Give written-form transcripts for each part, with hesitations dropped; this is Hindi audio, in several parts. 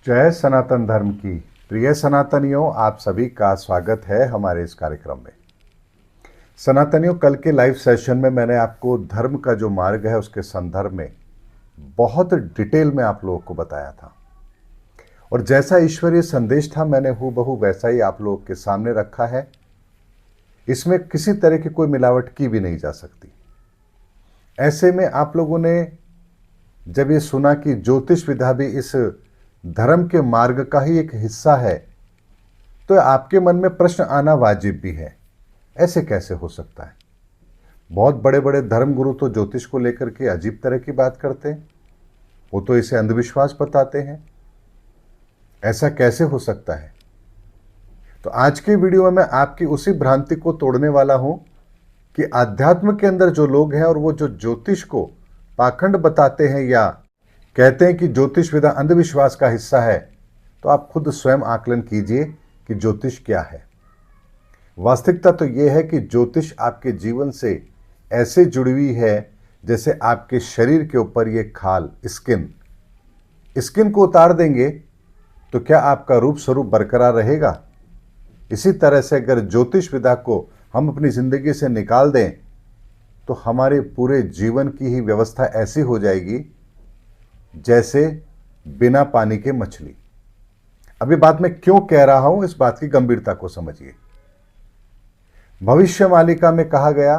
जय सनातन धर्म की। प्रिय सनातनियों, आप सभी का स्वागत है हमारे इस कार्यक्रम में। सनातनियों, कल के लाइव सेशन में मैंने आपको धर्म का जो मार्ग है उसके संदर्भ में बहुत डिटेल में आप लोगों को बताया था, और जैसा ईश्वरीय संदेश था मैंने हूबहू वैसा ही आप लोगों के सामने रखा है। इसमें किसी तरह की कोई मिलावट की भी नहीं जा सकती। ऐसे में आप लोगों ने जब ये सुना कि ज्योतिष विद्या भी इस धर्म के मार्ग का ही एक हिस्सा है, तो आपके मन में प्रश्न आना वाजिब भी है, ऐसे कैसे हो सकता है। बहुत बड़े बड़े धर्मगुरु तो ज्योतिष को लेकर के अजीब तरह की बात करते हैं, वो तो इसे अंधविश्वास बताते हैं। ऐसा कैसे हो सकता है? तो आज के वीडियो में मैं आपकी उसी भ्रांति को तोड़ने वाला हूं कि आध्यात्म के अंदर जो लोग हैं और वो जो ज्योतिष को पाखंड बताते हैं या कहते हैं कि ज्योतिष विद्या अंधविश्वास का हिस्सा है, तो आप खुद स्वयं आकलन कीजिए कि ज्योतिष क्या है। वास्तविकता तो यह है कि ज्योतिष आपके जीवन से ऐसे जुड़ी हुई है जैसे आपके शरीर के ऊपर ये खाल स्किन को उतार देंगे तो क्या आपका रूप स्वरूप बरकरार रहेगा? इसी तरह से अगर ज्योतिष विद्या को हम अपनी जिंदगी से निकाल दें तो हमारे पूरे जीवन की ही व्यवस्था ऐसी हो जाएगी जैसे बिना पानी के मछली। अभी बात मैं क्यों कह रहा हूं, इस बात की गंभीरता को समझिए। भविष्यवाणी में कहा गया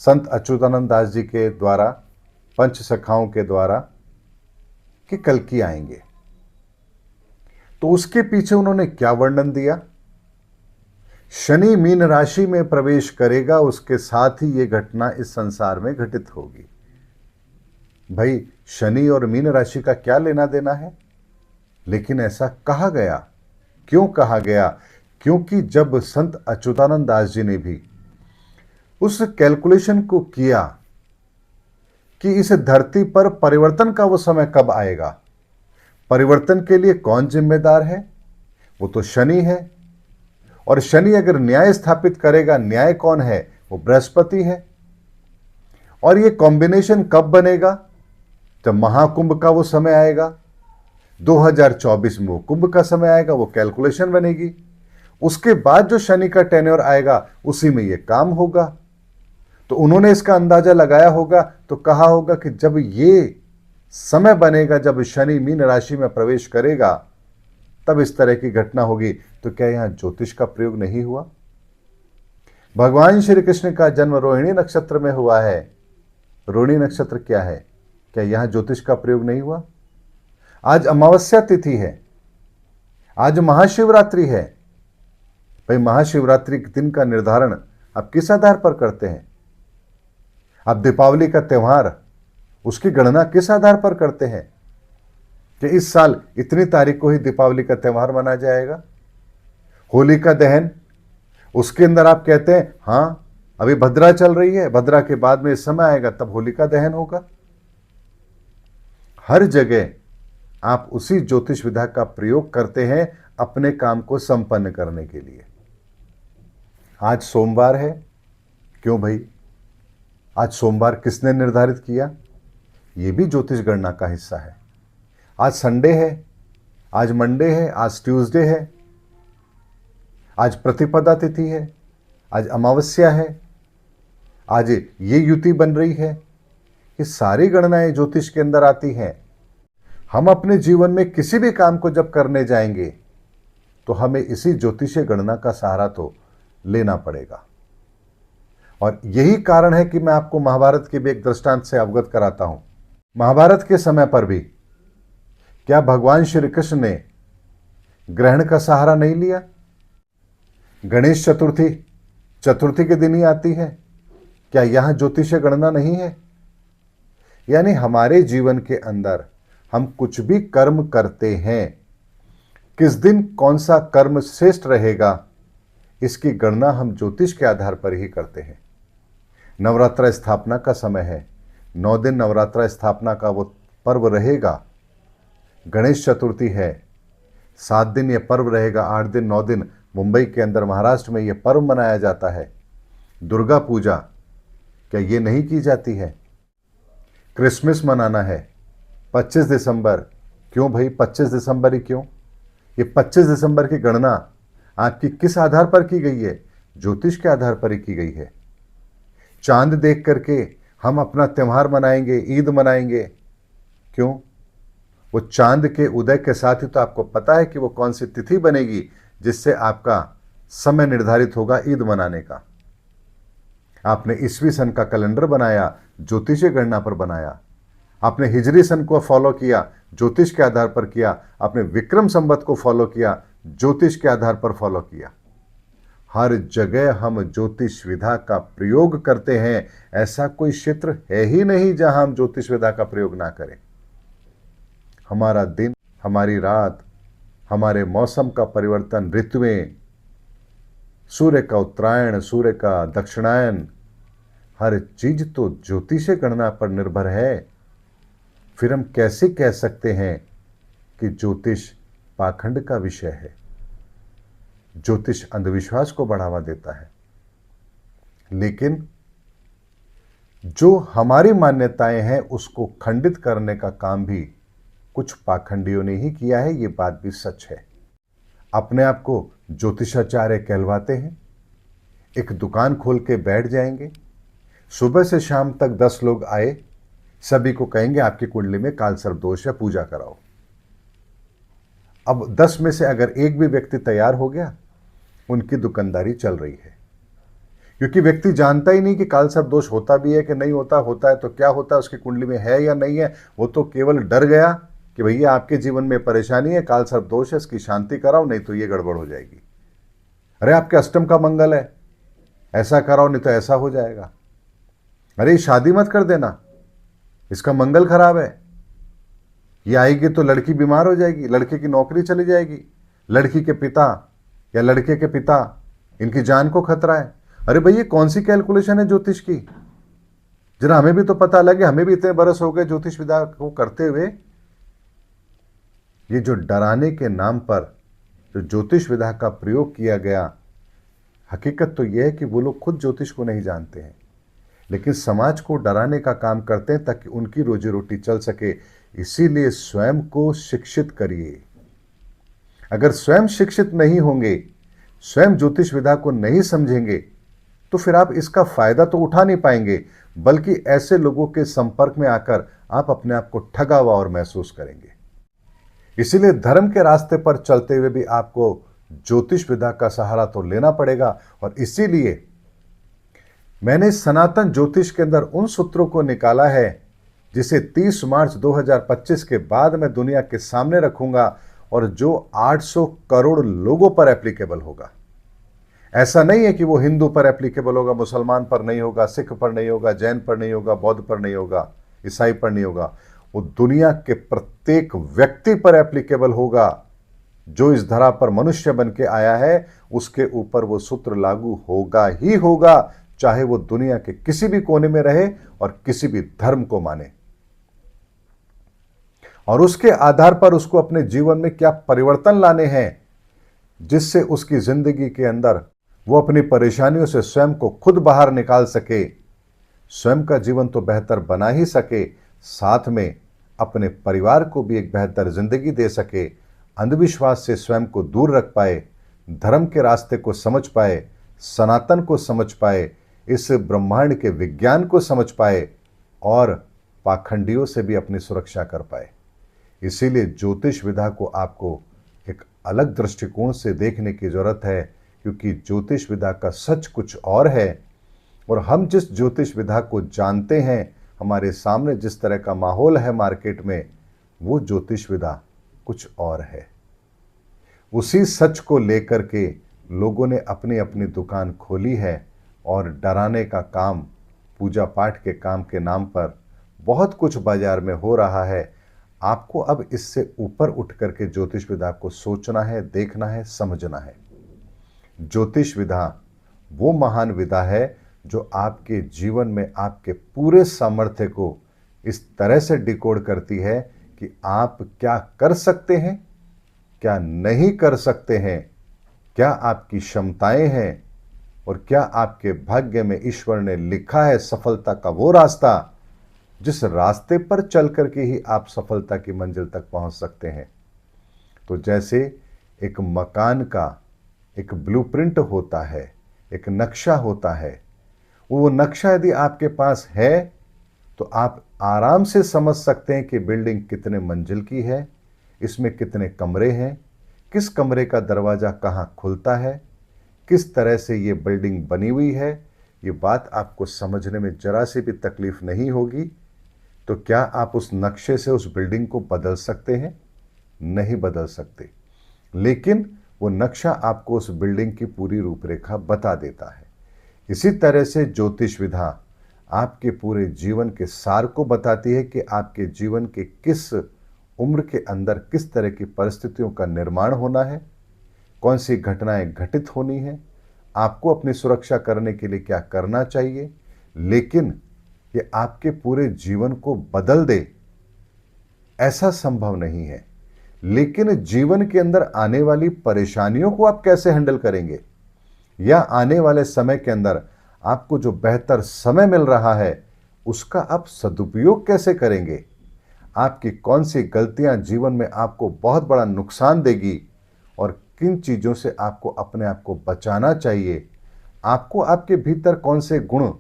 संत अच्युतानंद दास जी के द्वारा, पंच सखाओं के द्वारा, कि कल्कि आएंगे। तो उसके पीछे उन्होंने क्या वर्णन दिया? शनि मीन राशि में प्रवेश करेगा, उसके साथ ही यह घटना इस संसार में घटित होगी। भाई, शनि और मीन राशि का क्या लेना देना है? लेकिन ऐसा कहा गया। क्यों कहा गया? क्योंकि जब संत अच्युतानंद दास जी ने भी उस कैलकुलेशन को किया कि इस धरती पर परिवर्तन का वो समय कब आएगा, परिवर्तन के लिए कौन जिम्मेदार है, वो तो शनि है। और शनि अगर न्याय स्थापित करेगा, न्याय कौन है? वो बृहस्पति है। और ये कॉम्बिनेशन कब बनेगा? जब महाकुंभ का वो समय आएगा, 2024 में वो कुंभ का समय आएगा, वो कैलकुलेशन बनेगी। उसके बाद जो शनि का टेन्योर आएगा उसी में ये काम होगा। तो उन्होंने इसका अंदाजा लगाया होगा, तो कहा होगा कि जब ये समय बनेगा, जब शनि मीन राशि में प्रवेश करेगा, तब इस तरह की घटना होगी। तो क्या यहां ज्योतिष का प्रयोग नहीं हुआ? भगवान श्री कृष्ण का जन्म रोहिणी नक्षत्र में हुआ है। रोहिणी नक्षत्र क्या है? क्या यहां ज्योतिष का प्रयोग नहीं हुआ? आज अमावस्या तिथि है, आज महाशिवरात्रि है। भाई, महाशिवरात्रि के दिन का निर्धारण आप किस आधार पर करते हैं? आप दीपावली का त्यौहार, उसकी गणना किस आधार पर करते हैं कि इस साल इतनी तारीख को ही दीपावली का त्यौहार मनाया जाएगा? होली का दहन, उसके अंदर आप कहते हैं हां अभी भद्रा चल रही है, भद्रा के बाद में इस समय आएगा तब होली का दहन होगा। हर जगह आप उसी ज्योतिष विद्या का प्रयोग करते हैं अपने काम को संपन्न करने के लिए। आज सोमवार है। क्यों भाई? आज सोमवार किसने निर्धारित किया? यह भी ज्योतिष गणना का हिस्सा है। आज संडे है, आज मंडे है, आज ट्यूसडे है, आज प्रतिपदा तिथि है, आज अमावस्या है, आज ये युति बन रही है। ये सारी गणनाएं ज्योतिष के अंदर आती हैं। हम अपने जीवन में किसी भी काम को जब करने जाएंगे तो हमें इसी ज्योतिषीय गणना का सहारा तो लेना पड़ेगा। और यही कारण है कि मैं आपको महाभारत के भी एक दृष्टांत से अवगत कराता हूं। महाभारत के समय पर भी क्या भगवान श्री कृष्ण ने ग्रहण का सहारा नहीं लिया? गणेश चतुर्थी के दिन ही आती है। क्या यहां ज्योतिषीय गणना नहीं है? यानी हमारे जीवन के अंदर हम कुछ भी कर्म करते हैं, किस दिन कौन सा कर्म श्रेष्ठ रहेगा, इसकी गणना हम ज्योतिष के आधार पर ही करते हैं। नवरात्रा स्थापना का समय है, 9 दिन नवरात्रा स्थापना का वो पर्व रहेगा। गणेश चतुर्थी है, 7 दिन ये पर्व रहेगा, 8 दिन 9 दिन मुंबई के अंदर महाराष्ट्र में ये पर्व मनाया जाता है। दुर्गा पूजा, क्या ये नहीं की जाती है? क्रिसमस मनाना है 25 दिसंबर। क्यों भाई 25 दिसंबर ही क्यों? ये 25 दिसंबर की गणना आपकी किस आधार पर की गई है? ज्योतिष के आधार पर ही की गई है। चांद देख करके हम अपना त्योहार मनाएंगे, ईद मनाएंगे। क्यों? वो चांद के उदय के साथ ही तो आपको पता है कि वो कौन सी तिथि बनेगी जिससे आपका समय निर्धारित होगा ईद मनाने का। आपने ईस्वी सन का कैलेंडर बनाया, ज्योतिषीय गणना पर बनाया। आपने हिजरी सन को फॉलो किया, ज्योतिष के आधार पर किया। आपने विक्रम संवत को फॉलो किया, ज्योतिष के आधार पर फॉलो किया। हर जगह हम ज्योतिष विधा का प्रयोग करते हैं। ऐसा कोई क्षेत्र है ही नहीं जहां हम ज्योतिष विधा का प्रयोग ना करें। हमारा दिन, हमारी रात, हमारे मौसम का परिवर्तन, ऋतुएं, सूर्य का उत्तरायण, सूर्य का दक्षिणायन, हर चीज तो ज्योतिषीय गणना पर निर्भर है। फिर हम कैसे कह सकते हैं कि ज्योतिष पाखंड का विषय है? ज्योतिष अंधविश्वास को बढ़ावा देता है। लेकिन जो हमारी मान्यताएं हैं उसको खंडित करने का काम भी कुछ पाखंडियों ने ही किया है। ये बात भी सच है। अपने आप को ज्योतिषाचार्य कहलवाते हैं, एक दुकान खोल के बैठ जाएंगे, सुबह से शाम तक 10 लोग आए, सभी को कहेंगे आपकी कुंडली में काल सर्प दोष है, पूजा कराओ। अब 10 में से अगर एक भी व्यक्ति तैयार हो गया, उनकी दुकानदारी चल रही है। क्योंकि व्यक्ति जानता ही नहीं कि काल सर्प दोष होता भी है कि नहीं होता, होता है तो क्या होता है, उसकी कुंडली में है या नहीं है। वो तो केवल डर गया कि भैया आपके जीवन में परेशानी है, काल सर्प दोष है, इसकी शांति कराओ नहीं तो ये गड़बड़ हो जाएगी। अरे आपके अष्टम का मंगल है, ऐसा कराओ नहीं तो ऐसा हो जाएगा। अरे शादी मत कर देना, इसका मंगल खराब है, ये आएगी तो लड़की बीमार हो जाएगी, लड़के की नौकरी चली जाएगी, लड़की के पिता या लड़के के पिता, इनकी जान को खतरा है। अरे भैया कौन सी कैलकुलेशन है ज्योतिष की? जरा हमें भी तो पता लगे, हमें भी इतने बरस हो गए ज्योतिष विद्या को करते हुए। ये जो डराने के नाम पर जो ज्योतिष विद्या का प्रयोग किया गया, हकीकत तो यह है कि वो लोग खुद ज्योतिष को नहीं जानते हैं, लेकिन समाज को डराने का काम करते हैं ताकि उनकी रोजी रोटी चल सके। इसीलिए स्वयं को शिक्षित करिए। अगर स्वयं शिक्षित नहीं होंगे, स्वयं ज्योतिष विद्या को नहीं समझेंगे, तो फिर आप इसका फायदा तो उठा नहीं पाएंगे, बल्कि ऐसे लोगों के संपर्क में आकर आप अपने आप को ठगा हुआ और महसूस करेंगे। इसीलिए धर्म के रास्ते पर चलते हुए भी आपको ज्योतिष विद्या का सहारा तो लेना पड़ेगा। और इसीलिए मैंने सनातन ज्योतिष के अंदर उन सूत्रों को निकाला है जिसे 30 मार्च 2025 के बाद मैं दुनिया के सामने रखूंगा और जो 800 करोड़ लोगों पर एप्लीकेबल होगा। ऐसा नहीं है कि वो हिंदू पर एप्लीकेबल होगा, मुसलमान पर नहीं होगा, सिख पर नहीं होगा, जैन पर नहीं होगा, बौद्ध पर नहीं होगा, ईसाई पर नहीं होगा। वो दुनिया के प्रत्येक व्यक्ति पर एप्लीकेबल होगा। जो इस धरा पर मनुष्य बन के आया है उसके ऊपर वो सूत्र लागू होगा ही होगा, चाहे वो दुनिया के किसी भी कोने में रहे और किसी भी धर्म को माने। और उसके आधार पर उसको अपने जीवन में क्या परिवर्तन लाने हैं जिससे उसकी जिंदगी के अंदर वो अपनी परेशानियों से स्वयं को खुद बाहर निकाल सके, स्वयं का जीवन तो बेहतर बना ही सके, साथ में अपने परिवार को भी एक बेहतर जिंदगी दे सके, अंधविश्वास से स्वयं को दूर रख पाए, धर्म के रास्ते को समझ पाए, सनातन को समझ पाए, इस ब्रह्मांड के विज्ञान को समझ पाए और पाखंडियों से भी अपनी सुरक्षा कर पाए। इसीलिए ज्योतिष विद्या को आपको एक अलग दृष्टिकोण से देखने की जरूरत है, क्योंकि ज्योतिष विद्या का सच कुछ और है और हम जिस ज्योतिष विद्या को जानते हैं, हमारे सामने जिस तरह का माहौल है मार्केट में, वो ज्योतिष विद्या कुछ और है। उसी सच को लेकर के लोगों ने अपनी अपनी दुकान खोली है और डराने का काम, पूजा पाठ के काम के नाम पर बहुत कुछ बाजार में हो रहा है। आपको अब इससे ऊपर उठ करके ज्योतिष विद्या को सोचना है, देखना है, समझना है। ज्योतिष विद्या वो महान विद्या है जो आपके जीवन में आपके पूरे सामर्थ्य को इस तरह से डिकोड करती है कि आप क्या कर सकते हैं, क्या नहीं कर सकते हैं, क्या आपकी क्षमताएं हैं और क्या आपके भाग्य में ईश्वर ने लिखा है सफलता का वो रास्ता जिस रास्ते पर चल करके ही आप सफलता की मंजिल तक पहुंच सकते हैं। तो जैसे एक मकान का एक ब्लूप्रिंट होता है, एक नक्शा होता है। वो नक्शा यदि आपके पास है तो आप आराम से समझ सकते हैं कि बिल्डिंग कितने मंजिल की है, इसमें कितने कमरे हैं, किस कमरे का दरवाज़ा कहाँ खुलता है, किस तरह से ये बिल्डिंग बनी हुई है। ये बात आपको समझने में जरा सी भी तकलीफ नहीं होगी। तो क्या आप उस नक्शे से उस बिल्डिंग को बदल सकते हैं? नहीं बदल सकते, लेकिन वो नक्शा आपको उस बिल्डिंग की पूरी रूपरेखा बता देता है। इसी तरह से ज्योतिष विधा आपके पूरे जीवन के सार को बताती है कि आपके जीवन के किस उम्र के अंदर किस तरह की परिस्थितियों का निर्माण होना है, कौन सी घटनाएं घटित होनी है, आपको अपनी सुरक्षा करने के लिए क्या करना चाहिए। लेकिन ये आपके पूरे जीवन को बदल दे, ऐसा संभव नहीं है। लेकिन जीवन के अंदर आने वाली परेशानियों को आप कैसे हैंडल करेंगे, या आने वाले समय के अंदर आपको जो बेहतर समय मिल रहा है उसका आप सदुपयोग कैसे करेंगे, आपकी कौन सी गलतियां जीवन में आपको बहुत बड़ा नुकसान देगी और किन चीज़ों से आपको अपने आप को बचाना चाहिए, आपको आपके भीतर कौन से गुण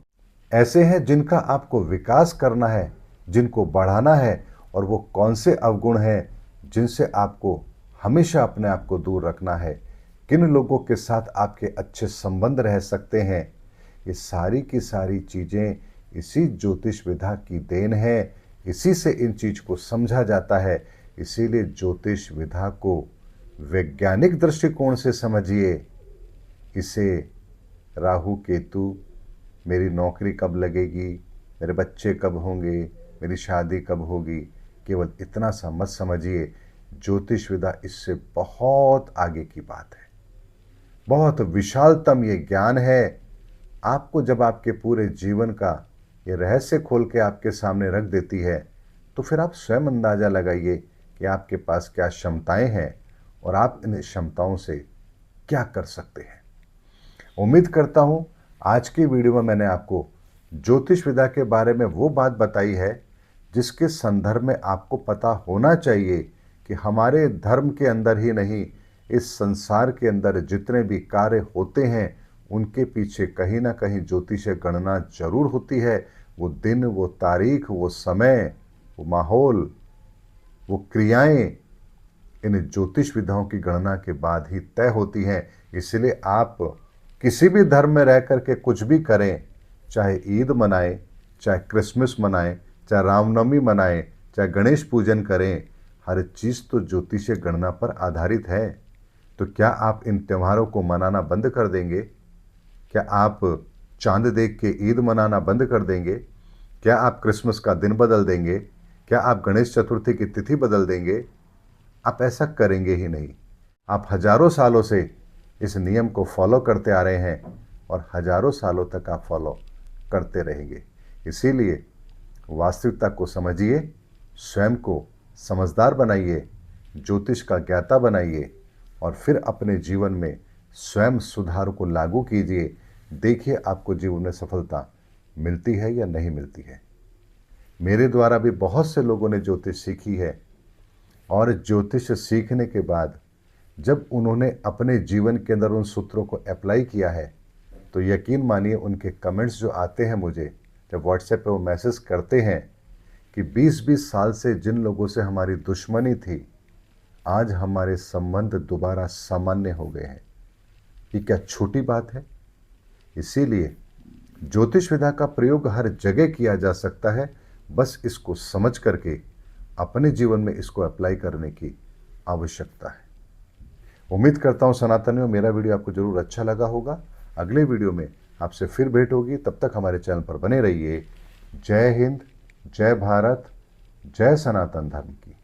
ऐसे हैं जिनका आपको विकास करना है, जिनको बढ़ाना है, और वो कौन से अवगुण हैं जिनसे आपको हमेशा अपने आप को दूर रखना है, किन लोगों के साथ आपके अच्छे संबंध रह सकते हैं। ये सारी की सारी चीज़ें इसी ज्योतिष विधा की देन है, इसी से इन चीज़ को समझा जाता है। इसीलिए ज्योतिष विधा को वैज्ञानिक दृष्टिकोण से समझिए। इसे राहु केतु, मेरी नौकरी कब लगेगी, मेरे बच्चे कब होंगे, मेरी शादी कब होगी, केवल इतना सा मत समझिए। ज्योतिष विधा इससे बहुत आगे की बात है, बहुत विशालतम ये ज्ञान है। आपको जब आपके पूरे जीवन का ये रहस्य खोल के आपके सामने रख देती है, तो फिर आप स्वयं अंदाज़ा लगाइए कि आपके पास क्या क्षमताएं हैं और आप इन क्षमताओं से क्या कर सकते हैं। उम्मीद करता हूँ आज की वीडियो में मैंने आपको ज्योतिष विधा के बारे में वो बात बताई है जिसके संदर्भ में आपको पता होना चाहिए कि हमारे धर्म के अंदर ही नहीं, इस संसार के अंदर जितने भी कार्य होते हैं उनके पीछे कहीं ना कहीं ज्योतिषीय गणना जरूर होती है। वो दिन, वो तारीख, वो समय, वो माहौल, वो क्रियाएं इन ज्योतिष विधाओं की गणना के बाद ही तय होती हैं। इसलिए आप किसी भी धर्म में रह करके कुछ भी करें, चाहे ईद मनाएं, चाहे क्रिसमस मनाएं, चाहे रामनवमी मनाएं, चाहे गणेश पूजन करें, हर चीज़ तो ज्योतिषीय गणना पर आधारित है। तो क्या आप इन त्योहारों को मनाना बंद कर देंगे? क्या आप चांद देख के ईद मनाना बंद कर देंगे? क्या आप क्रिसमस का दिन बदल देंगे? क्या आप गणेश चतुर्थी की तिथि बदल देंगे? आप ऐसा करेंगे ही नहीं। आप हजारों सालों से इस नियम को फॉलो करते आ रहे हैं और हजारों सालों तक आप फॉलो करते रहेंगे। इसीलिए वास्तविकता को समझिए, स्वयं को समझदार बनाइए, ज्योतिष का ज्ञाता बनाइए और फिर अपने जीवन में स्वयं सुधार को लागू कीजिए। देखिए आपको जीवन में सफलता मिलती है या नहीं मिलती है। मेरे द्वारा भी बहुत से लोगों ने ज्योतिष सीखी है और ज्योतिष सीखने के बाद जब उन्होंने अपने जीवन के अंदर उन सूत्रों को अप्लाई किया है तो यकीन मानिए उनके कमेंट्स जो आते हैं मुझे, जब व्हाट्सएप पे वो मैसेज करते हैं कि 20-20 साल से जिन लोगों से हमारी दुश्मनी थी, आज हमारे संबंध दोबारा सामान्य हो गए हैं। ये क्या छोटी बात है? इसीलिए ज्योतिष विधा का प्रयोग हर जगह किया जा सकता है। बस इसको समझ करके अपने जीवन में इसको अप्लाई करने की आवश्यकता है। उम्मीद करता हूँ सनातनियों, मेरा वीडियो आपको जरूर अच्छा लगा होगा। अगले वीडियो में आपसे फिर भेंट होगी। तब तक हमारे चैनल पर बने रहिए। जय हिंद, जय भारत, जय सनातन धर्म की।